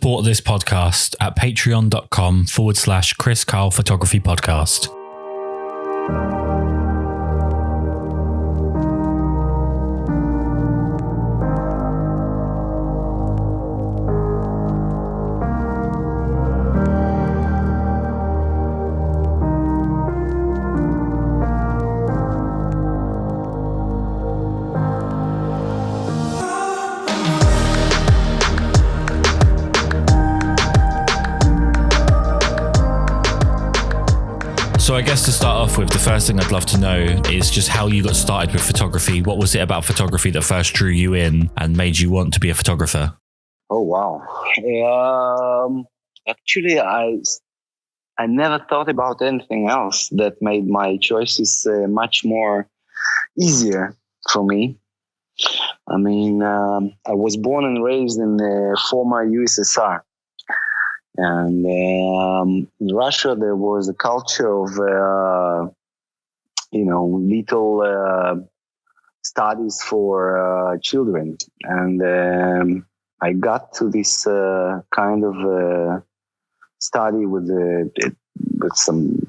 support this podcast at patreon.com/Kris Karl Photography Podcast. So I guess to start off with, the first thing I'd love to know is just how you got started with photography. What was it about photography that first drew you in and made you want to be a photographer? Oh, wow. Actually, I never thought about anything else that made my choices much more easier for me. I mean, I was born and raised in the former USSR. And in Russia, there was a culture of, little studies for children. And I got to this kind of study with some,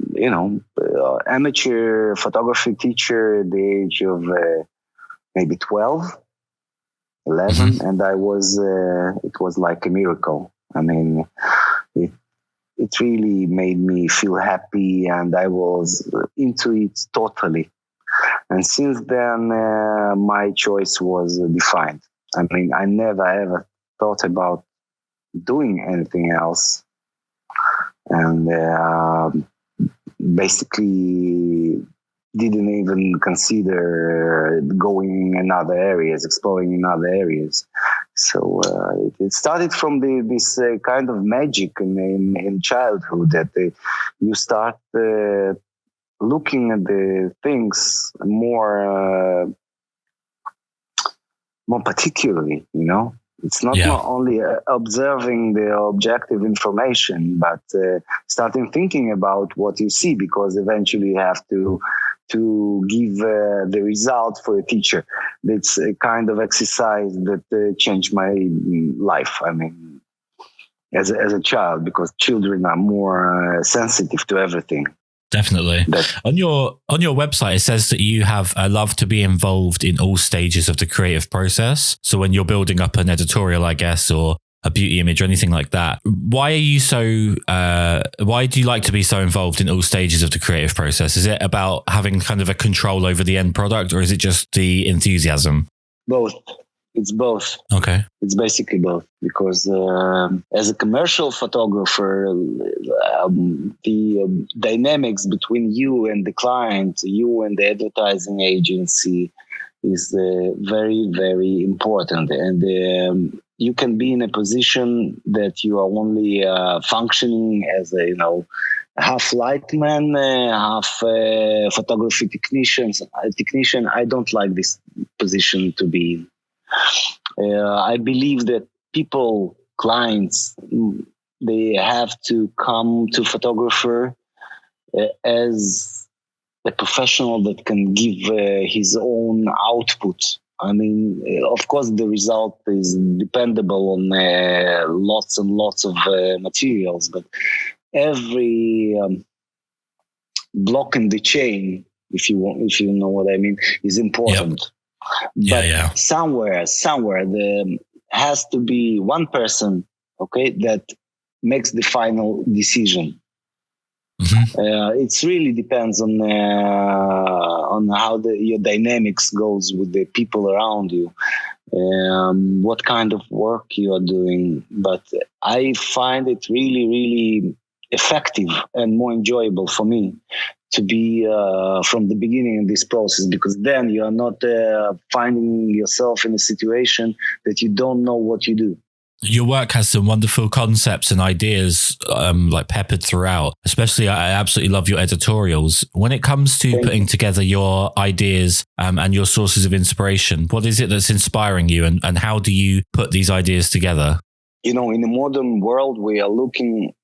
amateur photography teacher at the age of maybe 12, 11. And it was like a miracle. I mean, it really made me feel happy, and I was into it totally. And since then, my choice was defined. I mean, I never ever thought about doing anything else, and basically didn't even consider going in other areas, exploring in other areas. So it started from this kind of magic in childhood that you start looking at the things more particularly, It's not only observing the objective information, but starting thinking about what you see, because eventually you have to give the result for a teacher. That's a kind of exercise that changed my life. I mean, as a child, because children are more sensitive to everything. Definitely. On your website, it says that you have a love to be involved in all stages of the creative process. So when you're building up an editorial, I guess, or a beauty image or anything like that, why do you like to be so involved in all stages of the creative process? Is it about having kind of a control over the end product, or is it just the enthusiasm? Both. It's both. Okay. It's basically both, because as a commercial photographer, the dynamics between you and the client, you and the advertising agency is very, very important. And you can be in a position that you are only functioning as a, half lightman, half photography technician. I don't like this position to be in. I believe that clients, they have to come to photographer as a professional that can give his own output. I mean, of course, the result is dependable on lots and lots of materials, but every block in the chain, if you know what I mean, is important. Yep. But somewhere there has to be one person, that makes the final decision. It really depends on how your dynamics goes with the people around you, what kind of work you are doing. But I find it really, really effective and more enjoyable for me to be from the beginning in this process, because then you are not finding yourself in a situation that you don't know what you do. Your work has some wonderful concepts and ideas like peppered throughout. Especially, I absolutely love your editorials. When it comes to putting together your ideas and your sources of inspiration, what is it that's inspiring you, and how do you put these ideas together? In the modern world, we are looking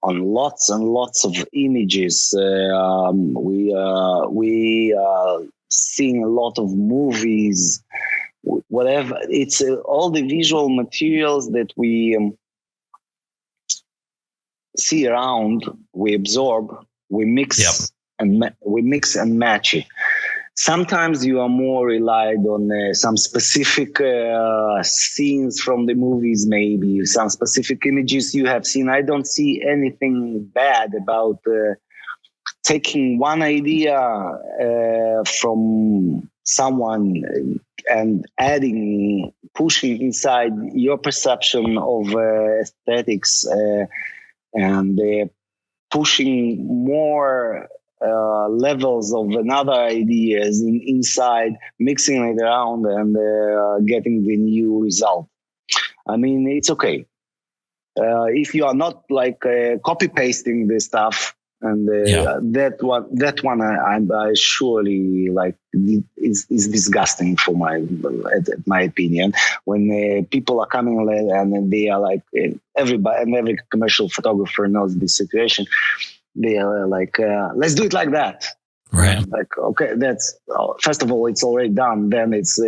on lots and lots of images. We are seeing a lot of movies, whatever. It's all the visual materials that we see around, we absorb, we mix we mix and match it. Sometimes you are more relied on some specific scenes from the movies, maybe some specific images you have seen. I don't see anything bad about taking one idea from someone and pushing inside your perception of aesthetics and pushing more levels of another ideas inside, mixing it around and getting the new result. I mean, it's okay. If you are not like copy pasting the stuff, and that one I surely like is disgusting for my opinion. When people are coming and they are like everybody and every commercial photographer knows this situation. They are like, let's do it like that. Right. Like, okay, that's first of all, it's already done. Then it's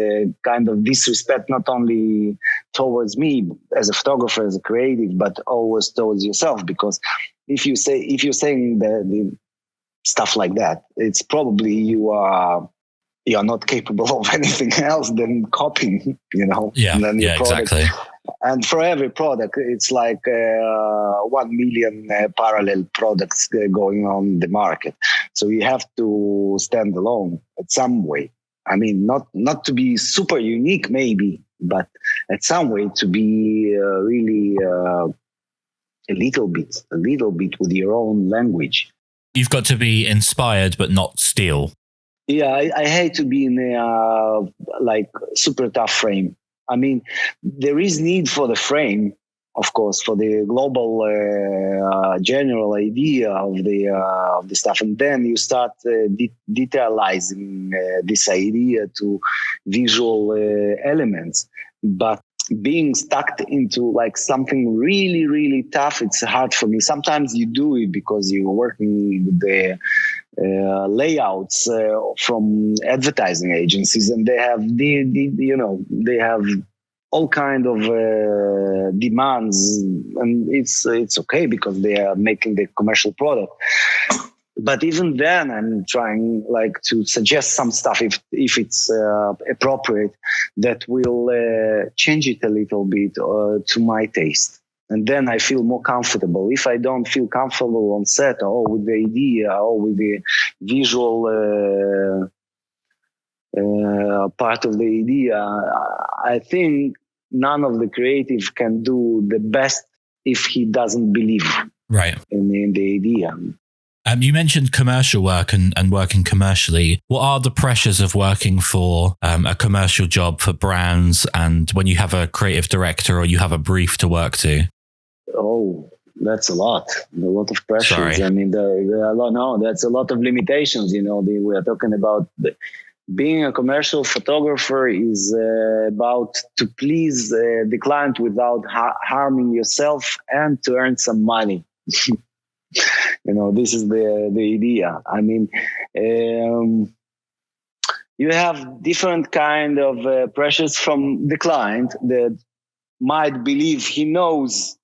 kind of disrespect, not only towards me as a photographer, as a creative, but always towards yourself. Because if you're saying the stuff like that, it's probably you are not capable of anything else than copying, Yeah, and then your product, exactly. And for every product, it's like 1 million parallel products going on the market. So you have to stand alone at some way. I mean, not to be super unique, maybe, but at some way to be really a little bit with your own language. You've got to be inspired, but not steal. Yeah, I hate to be in a like super tough frame. I mean, there is need for the frame, of course, for the global general idea of the stuff, and then you start detailizing this idea to visual elements. But being stuck into like something really, really tough, it's hard for me. Sometimes you do it because you're working with the layouts from advertising agencies, and they have they have all kind of demands, and it's okay because they are making the commercial product. But even then, I'm trying like to suggest some stuff if it's appropriate that will change it a little bit to my taste. And then I feel more comfortable. If I don't feel comfortable on set or with the idea or with the visual part of the idea, I think none of the creative can do the best if he doesn't believe in the idea. You mentioned commercial work and working commercially. What are the pressures of working for a commercial job for brands, and when you have a creative director or you have a brief to work to? Oh, that's a lot of pressures. Sorry. I mean, that's a lot of limitations. We are talking about being a commercial photographer is about to please the client without harming yourself and to earn some money. This is the idea. I mean, you have different kind of pressures from the client that might believe he knows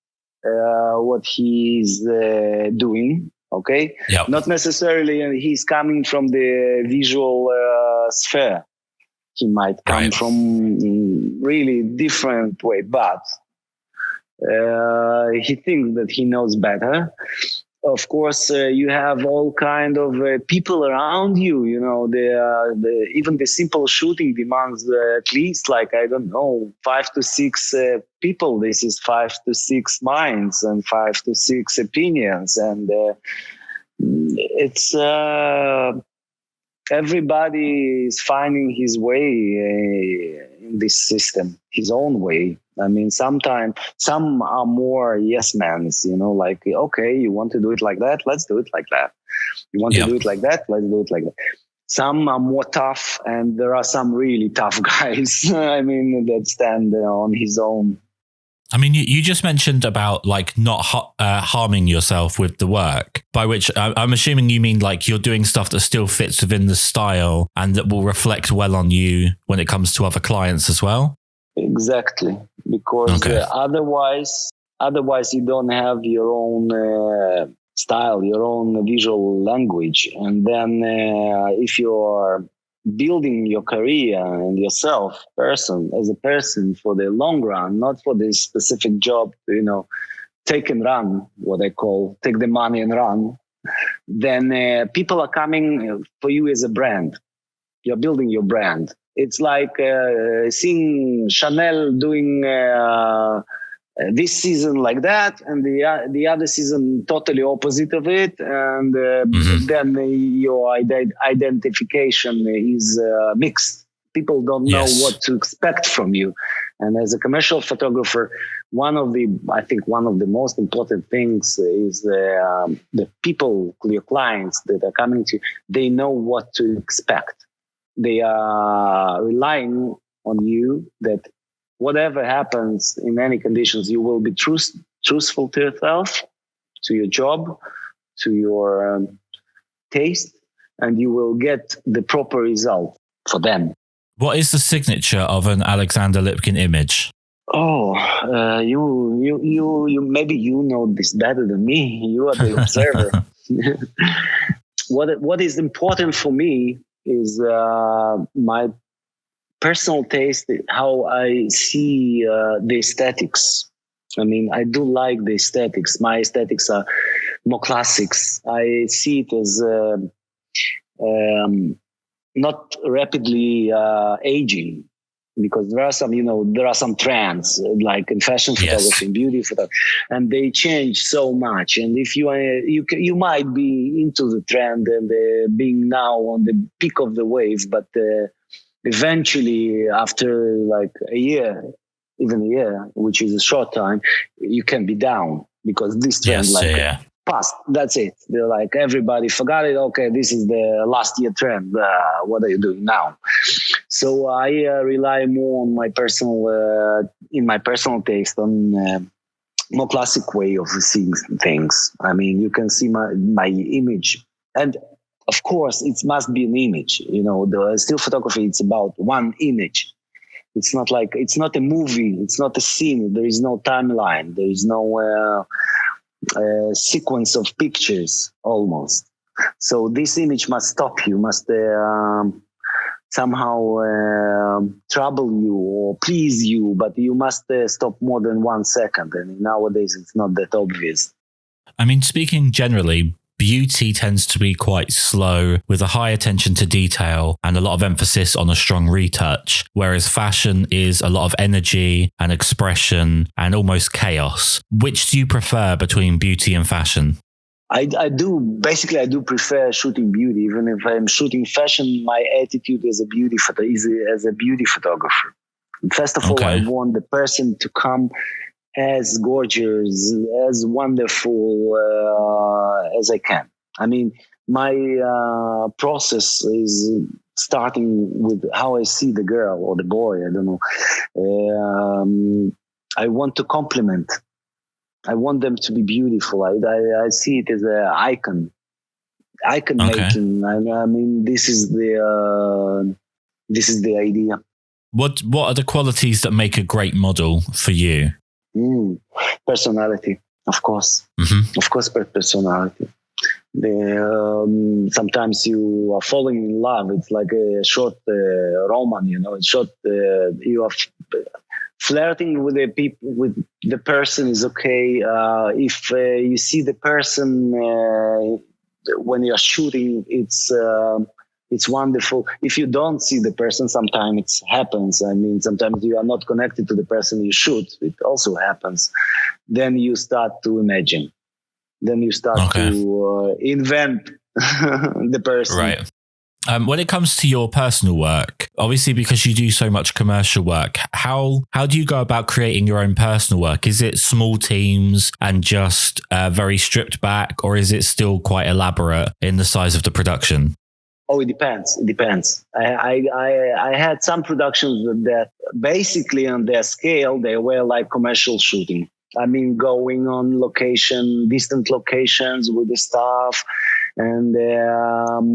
what he's doing. Okay. Yep. Not necessarily he's coming from the visual sphere. He might come from really different way, but he thinks that he knows better. Of course, you have all kind of people around you. Even the simple shooting demands at least 5 to 6 people. This is 5 to 6 minds and 5 to 6 opinions, and it's everybody is finding his way in this system, his own way. I mean, sometimes some are more yes mans, okay, you want to do it like that? Let's do it like that. You want to do it like that? Let's do it like that. Some are more tough, and there are some really tough guys, I mean, that stand on his own. I mean, you just mentioned about not harming yourself with the work, by which I'm assuming you mean you're doing stuff that still fits within the style and that will reflect well on you when it comes to other clients as well. Exactly, because otherwise Otherwise, you don't have your own style, your own visual language. And then if you are building your career and yourself as a person for the long run, not for this specific job, take and run, what I call take the money and run, then people are coming for you as a brand. You're building your brand. It's like seeing Chanel doing this season like that, and the other season totally opposite of it, and then your identification is mixed. People don't know what to expect from you. And as a commercial photographer, one of the most important things is the people, your clients that are coming to you, they know what to expect. They are relying on you that whatever happens in any conditions, you will be truthful to yourself, to your job, to your taste, and you will get the proper result for them. What is the signature of an Alexander Lipkin image? Oh, you maybe you know this better than me. You are the observer. What is important for me is my personal taste, how I see the aesthetics. I mean, I do like the aesthetics. My aesthetics are more classics. I see it as not rapidly aging, because there are some trends like in fashion photography, in beauty photography, and they change so much. And if you might be into the trend and being now on the peak of the wave, but eventually after like even a year, which is a short time, you can be down because this trend past. That's it. They're like, everybody forgot it. Okay, this is the last year trend. What are you doing now? So I rely more on my personal taste on more classic way of seeing things. I mean, you can see my image, and of course, it must be an image. The still photography, it's about one image. It's not a movie. It's not a scene. There is no timeline. There is no sequence of pictures almost. So this image must stop you, must somehow trouble you or please you, but you must stop more than 1 second. And nowadays, it's not that obvious. I mean, speaking generally, beauty tends to be quite slow, with a high attention to detail and a lot of emphasis on a strong retouch, whereas fashion is a lot of energy and expression and almost chaos. Which do you prefer between beauty and fashion? I do prefer shooting beauty. Even if I'm shooting fashion, my attitude as a beauty photographer. First of all, I want the person to come as gorgeous, as wonderful as I can. I mean, my process is starting with how I see the girl or the boy. I don't know. I want to compliment. I want them to be beautiful. I see it as an icon making. I mean, this is the idea. What are the qualities that make a great model for you? Personality, of course. Of course, personality. Sometimes you are falling in love. It's like a short roman, It's short. You are flirting with the person is okay. If you see the person when you're shooting, it's wonderful. If you don't see the person, sometimes it happens. I mean, sometimes you are not connected to the person you shoot. It also happens. Then you start to imagine. Then you start to invent the person. Right. When it comes to your personal work, obviously because you do so much commercial work, how do you go about creating your own personal work? Is it small teams and just very stripped back, or is it still quite elaborate in the size of the production? Oh, it depends. I had some productions that basically on their scale, they were like commercial shooting. I mean, going on distant locations with the staff and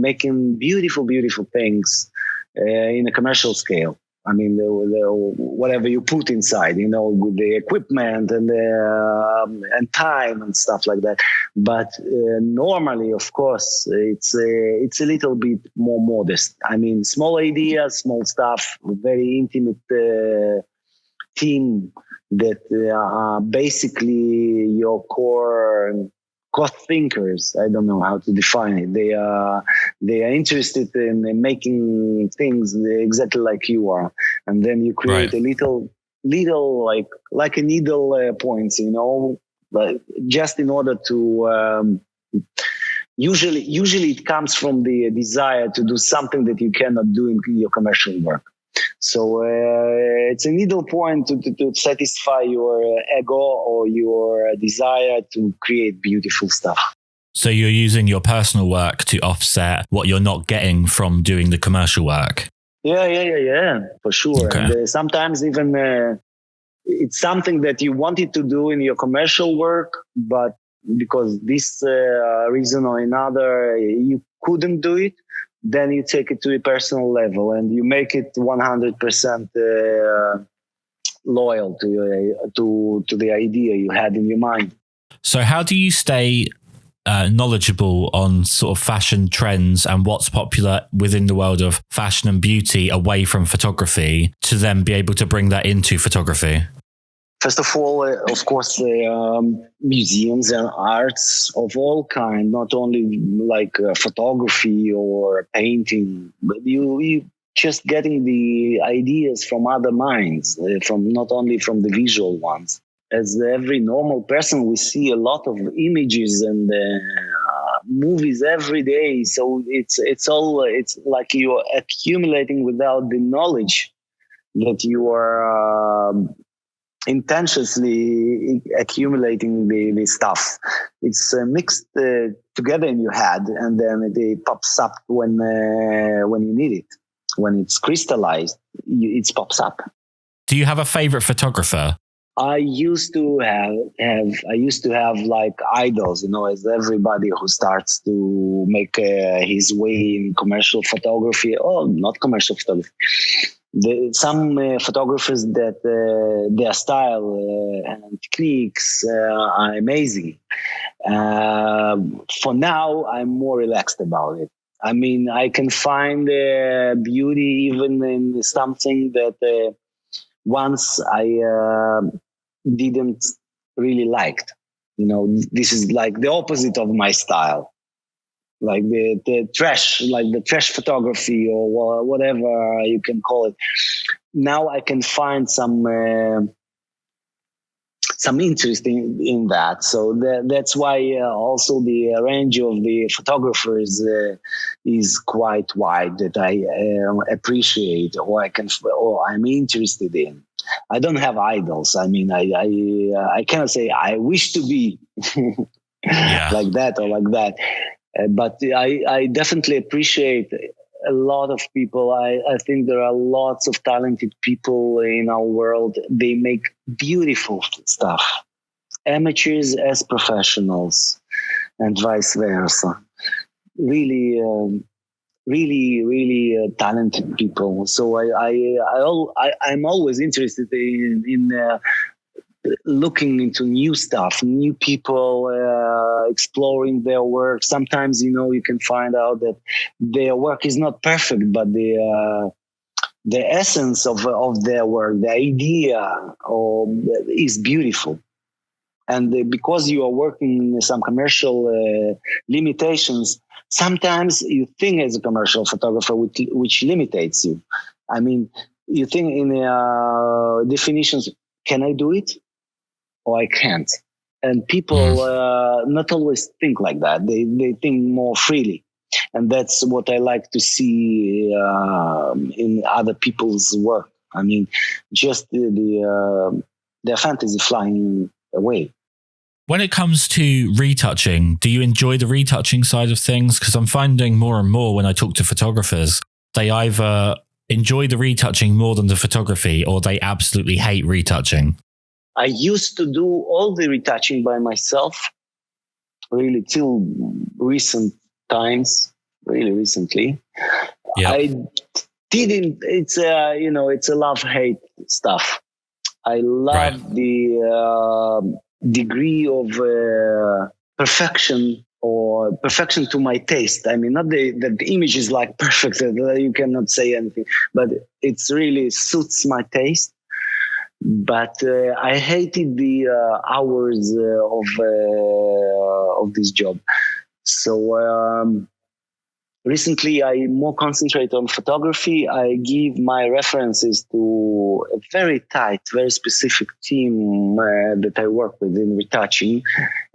making beautiful, beautiful things in a commercial scale. I mean, whatever you put inside, with the equipment and time and stuff like that. But normally, of course, it's a little bit more modest. I mean, small ideas, small stuff, very intimate team that are basically your core thinkers. I don't know how to define it. They are interested in making things exactly like you are, and then you create a little like a needle points, but just in order to. Usually it comes from the desire to do something that you cannot do in your commercial work. So it's a needle point to satisfy your ego or your desire to create beautiful stuff. So you're using your personal work to offset what you're not getting from doing the commercial work. Yeah, for sure. Okay. And sometimes even it's something that you wanted to do in your commercial work, but because this reason or another, you couldn't do it. Then you take it to a personal level and you make it 100% loyal to the idea you had in your mind. So how do you stay knowledgeable on sort of fashion trends and what's popular within the world of fashion and beauty away from photography to then be able to bring that into photography? First of all, of course, museums and arts of all kind, not only like photography or painting, but you just getting the ideas from other minds, from not only from the visual ones. As every normal person, we see a lot of images and movies every day. So it's like you're accumulating without the knowledge that you are intentionally accumulating the stuff. It's mixed together in your head, and then it pops up when you need it. When it's crystallized, it pops up. Do you have a favorite photographer? I used to have like idols, as everybody who starts to make his way in commercial photography, or not commercial photography. Some photographers that their style and techniques are amazing. For now, I'm more relaxed about it. I mean, I can find beauty even in something that once I didn't really liked. This is like the opposite of my style. Like the trash photography or whatever you can call it. Now I can find some interest in that. So that's why also the range of the photographers is quite wide that I appreciate or I'm interested in. I don't have idols. I mean, I cannot say I wish to be like that or like that. But I definitely appreciate a lot of people. I think there are lots of talented people in our world. They make beautiful stuff, amateurs as professionals, and vice versa. Really, really talented people. So I'm always interested in looking into new stuff, new people, exploring their work. Sometimes, you can find out that their work is not perfect, but the essence of their work, the idea is beautiful. And because you are working in some commercial limitations, sometimes you think as a commercial photographer, which limitates you. I mean, you think in definitions, can I do it? Or I can't. And people not always think like that. They think more freely. And that's what I like to see in other people's work. I mean, just their fantasy flying away. When it comes to retouching, do you enjoy the retouching side of things? Because I'm finding more and more when I talk to photographers, they either enjoy the retouching more than the photography, or they absolutely hate retouching. I used to do all the retouching by myself, really till recent times, really recently. Yep. I didn't. It's it's a love-hate stuff. I love the degree of perfection, or perfection to my taste. I mean, not that the image is like perfect, that you cannot say anything, but it's really suits my taste. But I hated the hours of this job. So recently, I more concentrate on photography. I give my references to a very tight, very specific team that I work with in retouching.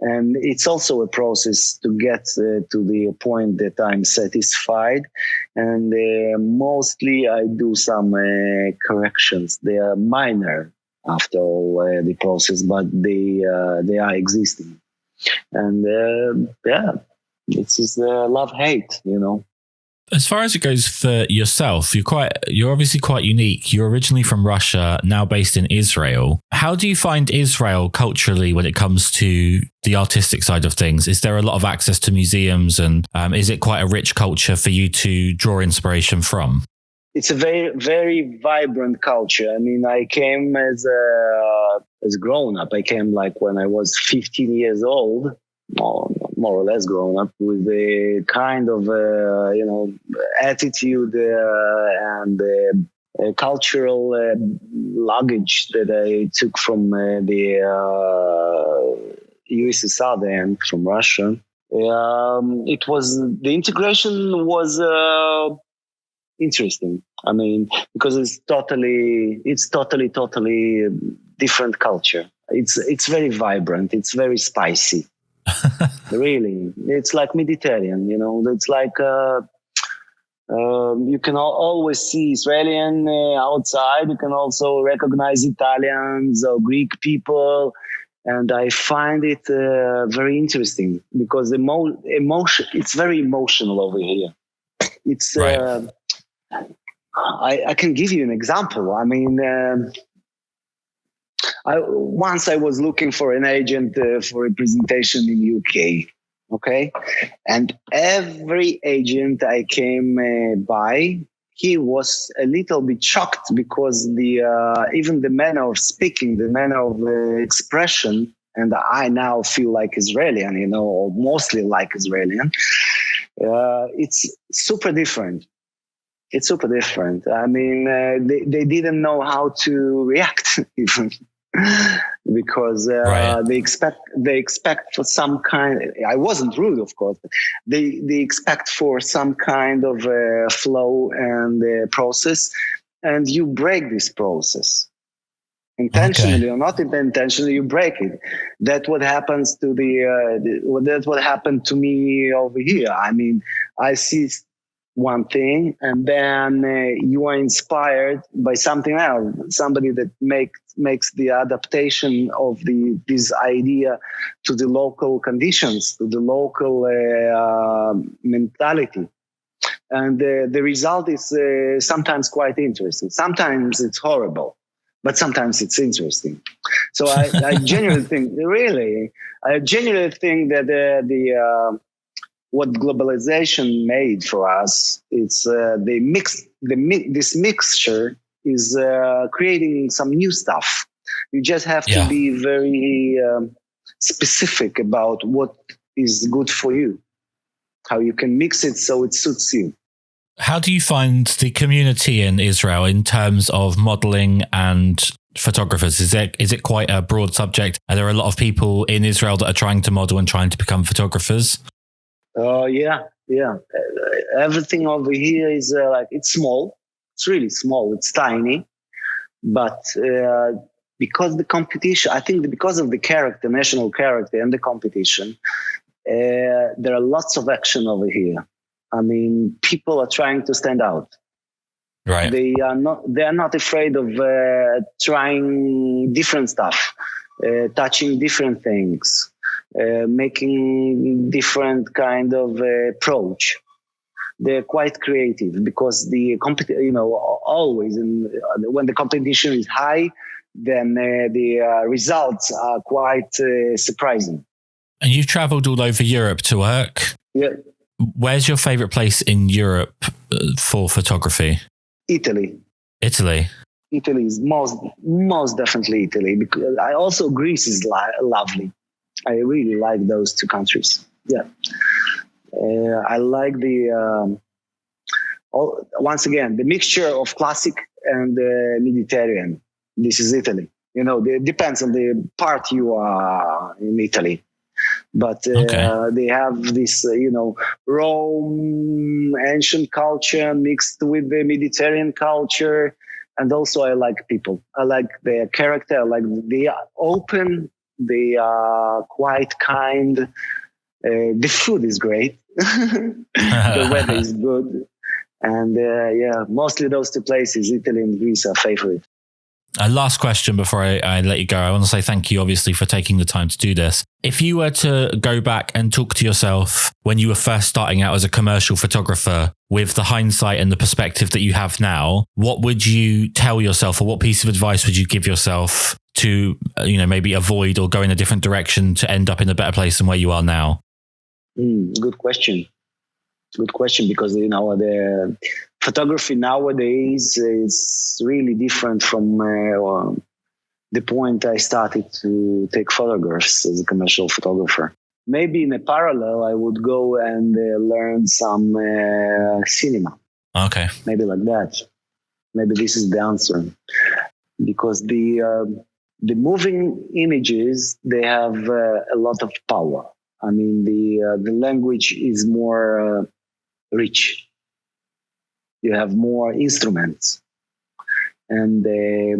And it's also a process to get to the point that I'm satisfied. And mostly I do some corrections. They are minor after all the process, but they are existing. And it's just love-hate, As far as it goes for yourself, you're obviously quite unique. You're originally from Russia, now based in Israel. How do you find Israel culturally when it comes to the artistic side of things? Is there a lot of access to museums, and is it quite a rich culture for you to draw inspiration from? It's a very, very vibrant culture. I mean, I came as a grown up. I came like when I was 15 years old. More or less grown up, with a kind of attitude and cultural luggage that I took from the USSR and from Russia. The integration was interesting. I mean, because it's totally different culture. It's very vibrant. It's very spicy. Really, it's like Mediterranean, it's like you can always see Israeli outside. You can also recognize Italians or Greek people, and I find it very interesting because emotion. It's very emotional over here. It's right. I can give you an example. I mean. Once I was looking for an agent for a presentation in UK, okay? And every agent I came by, he was a little bit shocked because even the manner of speaking, the manner of expression, and I now feel like Israeli, or mostly like Israeli, it's super different. It's super different. I mean, they didn't know how to react even. Because they expect for some kind. I wasn't rude, of course. They expect for some kind of flow and process, and you break this process intentionally or not intentionally. You break it. That's what happens to that's what happened to me over here. I mean, I see one thing, and then you are inspired by something else, somebody that makes the adaptation of this idea to the local conditions, to the local mentality, and the result is sometimes quite interesting. Sometimes it's horrible, but sometimes it's interesting. So I genuinely think, that what globalization made for us, it's this mixture is creating some new stuff. You just have to be very specific about what is good for you, how you can mix it so it suits you. How do you find the community in Israel in terms of modeling and photographers? Is it quite a broad subject? Are there a lot of people in Israel that are trying to model and trying to become photographers? Yeah. Everything over here is it's small. It's really small. It's tiny. But because the competition, I think because of the national character and the competition, there are lots of action over here. I mean, people are trying to stand out. Right. They are not afraid of trying different stuff, touching different things. Making different kind of approach. They're quite creative because the always when the competition is high, then the results are quite surprising. And you've traveled all over Europe to work. Yeah. Where's your favorite place in Europe for photography? Italy. Italy. Italy is most definitely Italy, because I also Greece is lovely. I really like those two countries. Yeah, I like once again the mixture of classic and Mediterranean. This is Italy. It depends on the part you are in Italy. But they have this, Rome, ancient culture mixed with the Mediterranean culture. And also I like people. I like their character. I like they are open. They are quite kind. The food is great. The weather is good. And mostly those two places, Italy and Greece, are favorite. Last question before I let you go. I want to say thank you, obviously, for taking the time to do this. If you were to go back and talk to yourself when you were first starting out as a commercial photographer, with the hindsight and the perspective that you have now, what would you tell yourself, or what piece of advice would you give yourself to, maybe avoid or go in a different direction to end up in a better place than where you are now? Good question. Good question, because the photography nowadays is really different from the point I started to take photographs as a commercial photographer. Maybe in a parallel, I would go and learn some cinema. Okay. Maybe like that. Maybe this is the answer, because the moving images, they have a lot of power. I mean, the language is more rich. You have more instruments and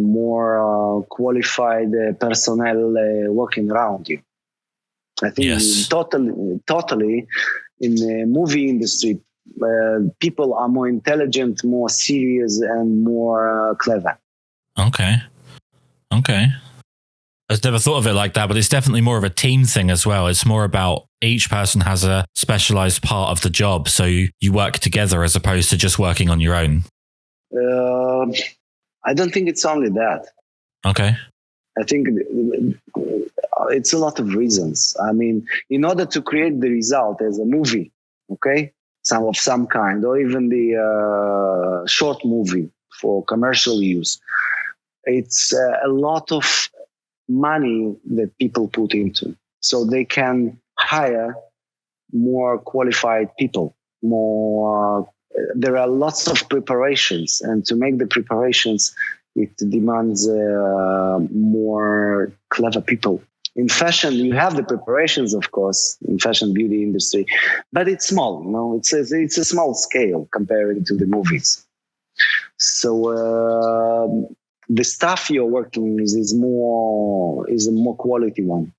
more qualified personnel working around you. I think yes. totally in the movie industry, people are more intelligent, more serious, and more clever. Okay. I've never thought of it like that, but it's definitely more of a team thing as well. It's more about each person has a specialized part of the job. So you work together as opposed to just working on your own. I don't think it's only that. Okay. I think it's a lot of reasons. I mean, in order to create the result as a movie, okay, some kind, or even the short movie for commercial use, it's a lot of money that people put into, so they can hire more qualified people. There are lots of preparations, and to make the preparations, it demands more clever people. In fashion, you have the preparations, of course, in fashion beauty industry, but it's small. It's a small scale comparing to the movies. So the stuff you're working with is a more quality one.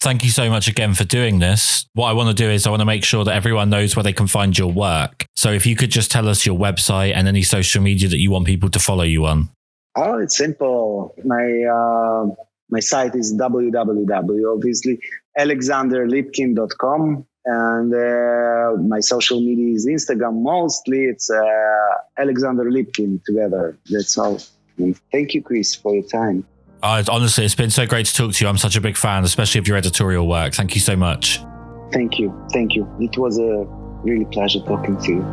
Thank you so much again for doing this. What I want to do is I want to make sure that everyone knows where they can find your work. So if you could just tell us your website and any social media that you want people to follow you on. Oh, it's simple. My site is obviously alexanderlipkin.com, and my social media is Instagram. Mostly it's Alexander Lipkin together. That's all. And thank you, Kris, for your time. Honestly, it's been so great to talk to you. I'm such a big fan, especially of your editorial work. Thank you so much. Thank you. It was a really pleasure talking to you.